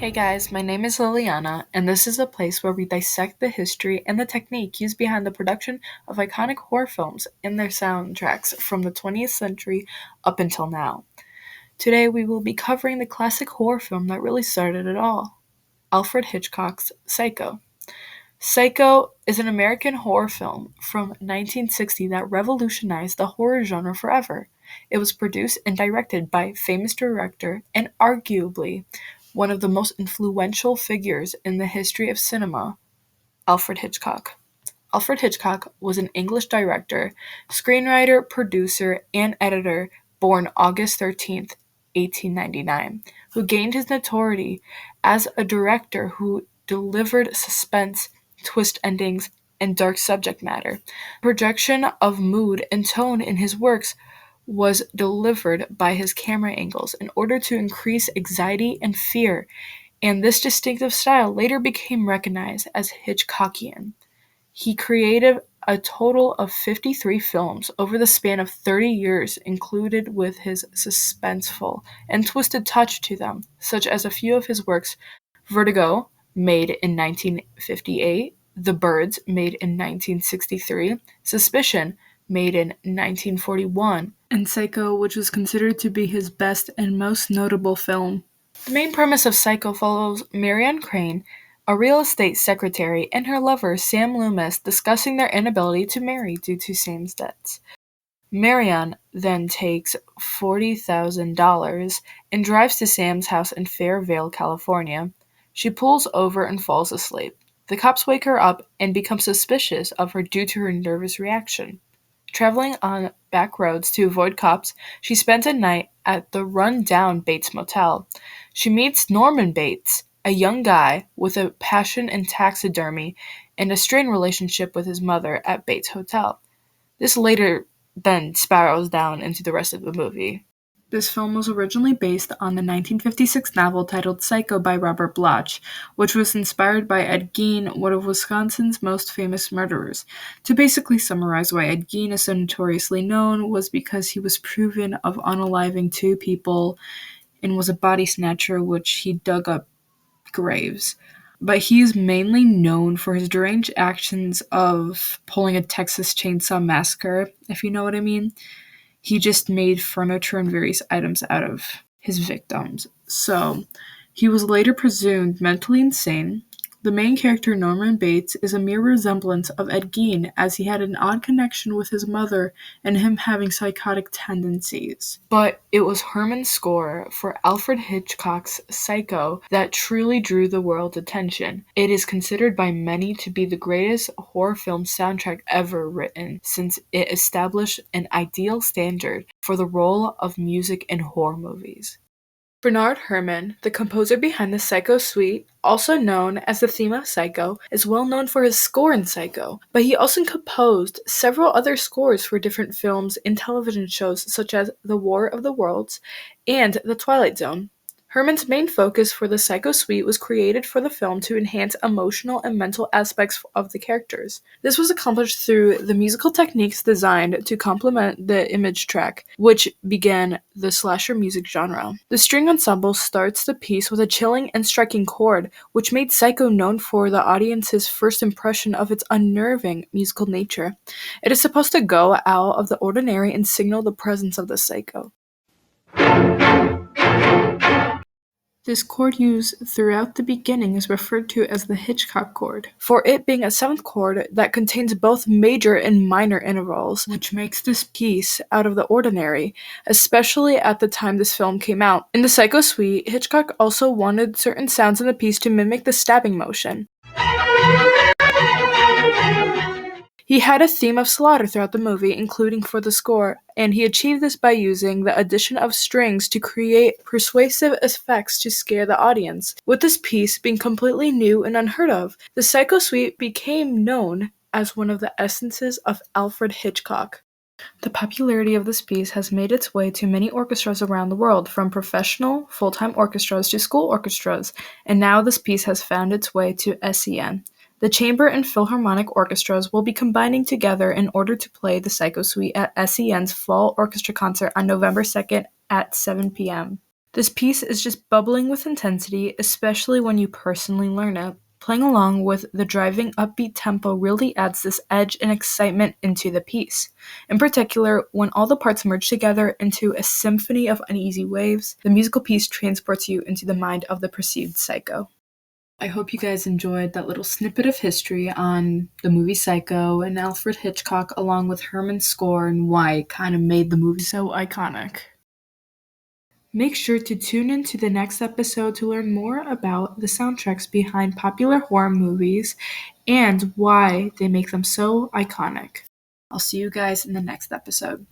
Hey guys, my name is Lillianna, and this is a place where we dissect the history and the technique used behind the production of iconic horror films and their soundtracks from the 20th century up until now. Today we will be covering the classic horror film that really started it all, Alfred Hitchcock's Psycho. Psycho is an American horror film from 1960 that revolutionized the horror genre forever. It was produced and directed by famous director and arguably one of the most influential figures in the history of cinema, Alfred Hitchcock. Alfred Hitchcock was an English director, screenwriter, producer, and editor born August 13th, 1899, who gained his notoriety as a director who delivered suspense, twist endings, and dark subject matter. Projection of mood and tone in his works was delivered by his camera angles in order to increase anxiety and fear, and this distinctive style later became recognized as Hitchcockian. He created a total of 53 films over the span of 30 years, included with his suspenseful and twisted touch to them, such as a few of his works: Vertigo, made in 1958, The Birds, made in 1963, Suspicion, made in 1941, and Psycho, which was considered to be his best and most notable film. The main premise of Psycho follows Marianne Crane, a real estate secretary, and her lover Sam Loomis discussing their inability to marry due to Sam's debts. Marianne then takes $40,000 and drives to Sam's house in Fairvale, California. She pulls over and falls asleep. The cops wake her up and become suspicious of her due to her nervous reaction. Traveling on back roads to avoid cops, she spends a night at the run-down Bates Motel. She meets Norman Bates, a young guy with a passion in taxidermy and a strained relationship with his mother at Bates Hotel. This later then spirals down into the rest of the movie. This film was originally based on the 1956 novel titled Psycho by Robert Bloch, which was inspired by Ed Gein, one of Wisconsin's most famous murderers. To basically summarize why Ed Gein is so notoriously known was because he was proven of unaliving two people and was a body snatcher, which he dug up graves. But he is mainly known for his deranged actions of pulling a Texas Chainsaw Massacre, if you know what I mean. He just made furniture and various items out of his victims. So, he was later presumed mentally insane. The main character, Norman Bates, is a mere resemblance of Ed Gein, as he had an odd connection with his mother and him having psychotic tendencies. But it was Herman's score for Alfred Hitchcock's Psycho that truly drew the world's attention. It is considered by many to be the greatest horror film soundtrack ever written, since it established an ideal standard for the role of music in horror movies. Bernard Herrmann, the composer behind the Psycho Suite, also known as the theme of Psycho, is well known for his score in Psycho, but he also composed several other scores for different films and television shows such as The War of the Worlds and The Twilight Zone. Herrmann's main focus for the Psycho Suite was created for the film to enhance emotional and mental aspects of the characters. This was accomplished through the musical techniques designed to complement the image track, which began the slasher music genre. The string ensemble starts the piece with a chilling and striking chord, which made Psycho known for the audience's first impression of its unnerving musical nature. It is supposed to go out of the ordinary and signal the presence of the psycho. This chord used throughout the beginning is referred to as the Hitchcock chord, for it being a seventh chord that contains both major and minor intervals, which makes this piece out of the ordinary, especially at the time this film came out. In the Psycho Suite, Hitchcock also wanted certain sounds in the piece to mimic the stabbing motion. He had a theme of slaughter throughout the movie, including for the score, and he achieved this by using the addition of strings to create persuasive effects to scare the audience. With this piece being completely new and unheard of, the Psycho Suite became known as one of the essences of Alfred Hitchcock. The popularity of this piece has made its way to many orchestras around the world, from professional, full-time orchestras to school orchestras, and now this piece has found its way to SEN. The chamber and philharmonic orchestras will be combining together in order to play the Psycho Suite at SEN's Fall Orchestra Concert on November 2nd at 7 p.m. This piece is just bubbling with intensity, especially when you personally learn it. Playing along with the driving upbeat tempo really adds this edge and excitement into the piece. In particular, when all the parts merge together into a symphony of uneasy waves, the musical piece transports you into the mind of the perceived Psycho. I hope you guys enjoyed that little snippet of history on the movie Psycho and Alfred Hitchcock, along with Herman's score and why it kind of made the movie so iconic. Make sure to tune in to the next episode to learn more about the soundtracks behind popular horror movies and why they make them so iconic. I'll see you guys in the next episode.